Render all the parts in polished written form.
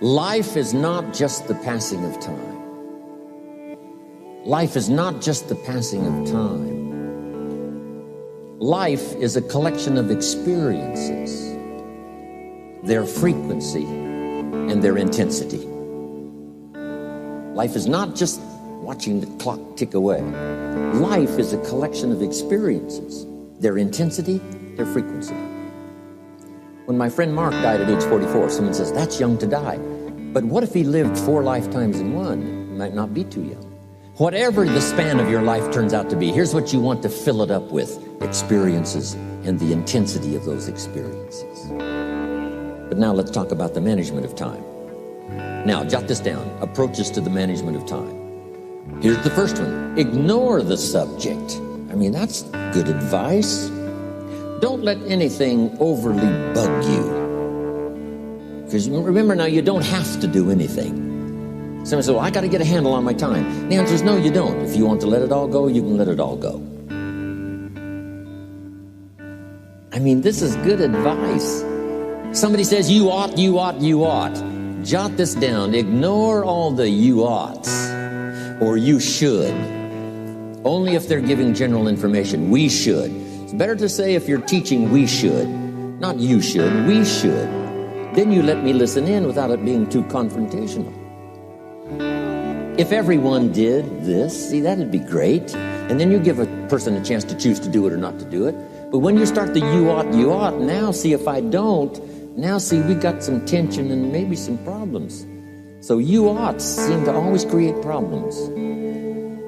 Life is not just the passing of time. Life is not just the passing of time. Life is a collection of experiences, their frequency and their intensity. Life is not just watching the clock tick away. Life is a collection of experiences, their intensity, their frequency. When my friend Mark died at age 44, someone says, that's young to die. But what if he lived 4 lifetimes in one? He might not be too young. Whatever the span of your life turns out to be, here's what you want to fill it up with: experiences and the intensity of those experiences. But now let's talk about the management of time. Now, jot this down: approaches to the management of time. Here's the first one: ignore the subject. I mean, that's good advice. Don't let anything overly bug you. Because remember now, you don't have to do anything. Someone says, well, I got to get a handle on my time. The answer is no, you don't. If you want to let it all go, you can let it all go. I mean, this is good advice. Somebody says, you ought, you ought, you ought. Jot this down. Ignore all the you oughts or you should. Only if they're giving general information. We should. It's better to say, if you're teaching, we should. Not you should, we should. Then you let me listen in without it being too confrontational. If everyone did this, see, that'd be great. And then you give a person a chance to choose to do it or not to do it. But when you start the you ought, now see, if I don't, now see, we got some tension and maybe some problems. So you oughts seem to always create problems.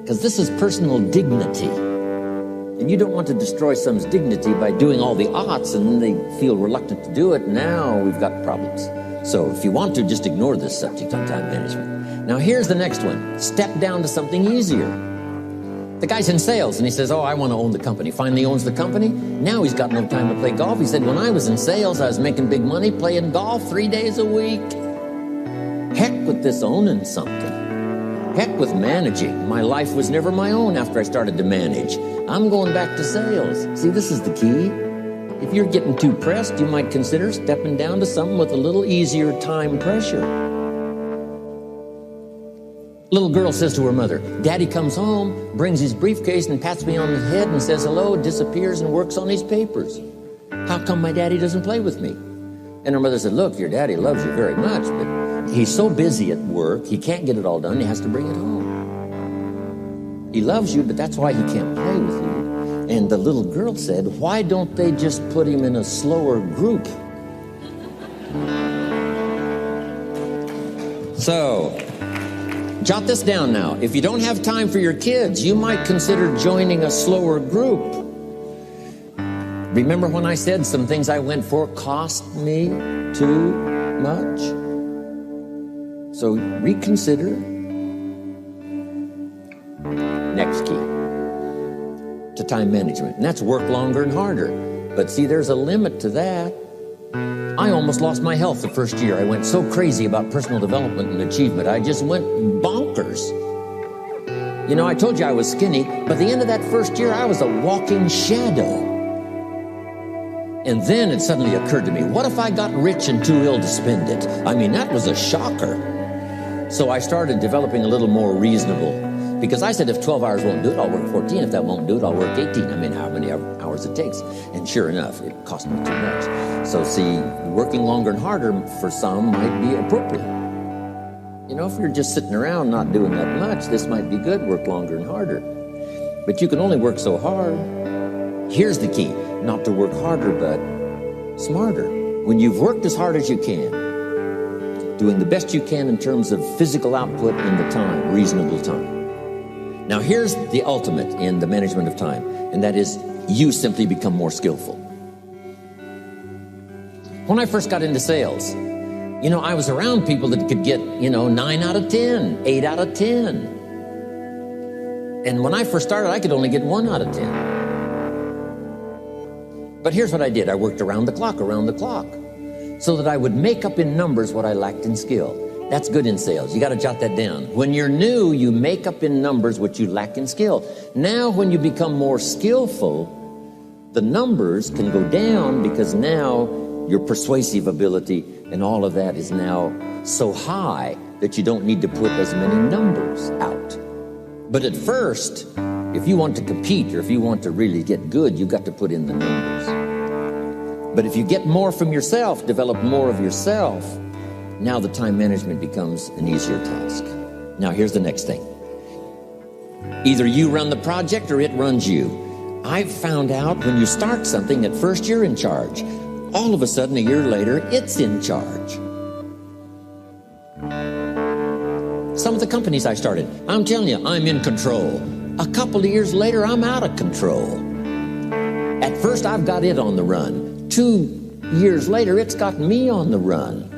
Because this is personal dignity. And you don't want to destroy someone's dignity by doing all the oughts and then they feel reluctant to do it. Now we've got problems. So if you want to, just ignore this subject on time management. Now here's the next one. Step down to something easier. The guy's in sales and he says, oh, I want to own the company. Finally owns the company. Now he's got no time to play golf. He said, when I was in sales, I was making big money playing golf 3 days a week. Heck with this owning something. Heck with managing. My life was never my own after I started to manage. I'm going back to sales. See, this is the key. If you're getting too pressed, you might consider stepping down to something with a little easier time pressure. Little girl says to her mother, Daddy comes home, brings his briefcase and pats me on the head and says hello, disappears and works on his papers. How come my daddy doesn't play with me? And her mother said, look, your daddy loves you very much, but he's so busy at work, he can't get it all done, he has to bring it home. He loves you, but that's why he can't play with you. And the little girl said, why don't they just put him in a slower group? So, jot this down now. If you don't have time for your kids, you might consider joining a slower group. Remember when I said some things I went for cost me too much? So reconsider. Next key to time management, and that's work longer and harder. But see, there's a limit to that. I almost lost my health the first year. I went so crazy about personal development and achievement. I just went bonkers. You know, I told you I was skinny, but at the end of that first year, I was a walking shadow. And then it suddenly occurred to me, what if I got rich and too ill to spend it? I mean, that was a shocker. So I started developing a little more reasonable. Because I said, if 12 hours won't do it, I'll work 14. If that won't do it, I'll work 18. I mean, how many hours it takes. And sure enough, it cost me too much. So see, working longer and harder for some might be appropriate. You know, if you're just sitting around not doing that much, this might be good, work longer and harder. But you can only work so hard. Here's the key, not to work harder, but smarter. When you've worked as hard as you can, doing the best you can in terms of physical output in the time, reasonable time. Now here's the ultimate in the management of time, and that is you simply become more skillful. When I first got into sales, you know, I was around people that could get, 9 out of 10, 8 out of 10. And when I first started, I could only get 1 out of 10. But here's what I did. I worked around the clock, so that I would make up in numbers what I lacked in skill. That's good in sales. You got to jot that down. When you're new, you make up in numbers what you lack in skill. Now, when you become more skillful, the numbers can go down because now your persuasive ability and all of that is now so high that you don't need to put as many numbers out. But at first, if you want to compete or if you want to really get good, you've got to put in the numbers. But if you get more from yourself, develop more of yourself, now the time management becomes an easier task. Now here's the next thing. Either you run the project or it runs you. I've found out when you start something, at first you're in charge. All of a sudden, a year later, it's in charge. Some of the companies I started, I'm telling you, I'm in control. A couple of years later, I'm out of control. At first, I've got it on the run. 2 years later, it's got me on the run.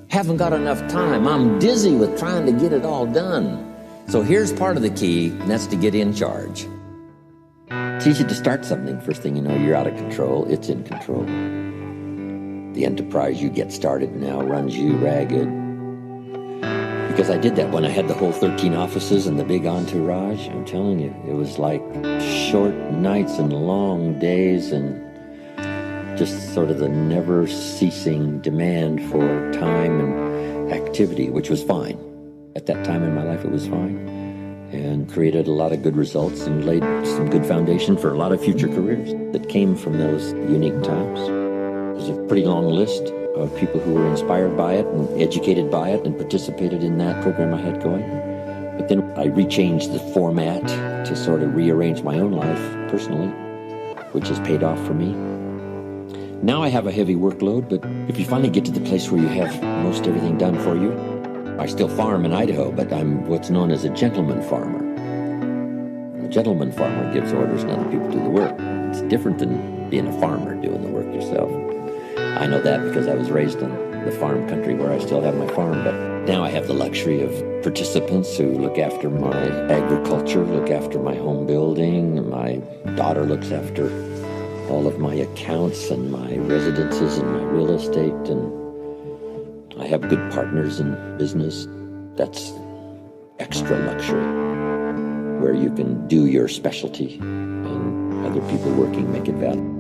Haven't got enough time. I'm dizzy with trying to get it all done. So here's part of the key, and that's to get in charge. It's easy to start something. First thing you know, you're out of control. It's in control. The enterprise you get started now runs you ragged. Because I did that when I had the whole 13 offices and the big entourage. I'm telling you, it was like short nights and long days and just sort of the never-ceasing demand for time and activity, which was fine. At that time in my life, it was fine, and created a lot of good results and laid some good foundation for a lot of future careers that came from those unique times. There's a pretty long list of people who were inspired by it and educated by it and participated in that program I had going. But then I rechanged the format to sort of rearrange my own life personally, which has paid off for me. Now I have a heavy workload, but if you finally get to the place where you have most everything done for you, I still farm in Idaho, but I'm what's known as a gentleman farmer. A gentleman farmer gives orders and other people do the work. It's different than being a farmer doing the work yourself. I know that because I was raised in the farm country where I still have my farm, but now I have the luxury of participants who look after my agriculture, look after my home building. My daughter looks after all of my accounts and my residences and my real estate, and I have good partners in business. That's extra luxury, where you can do your specialty and other people working make it valuable.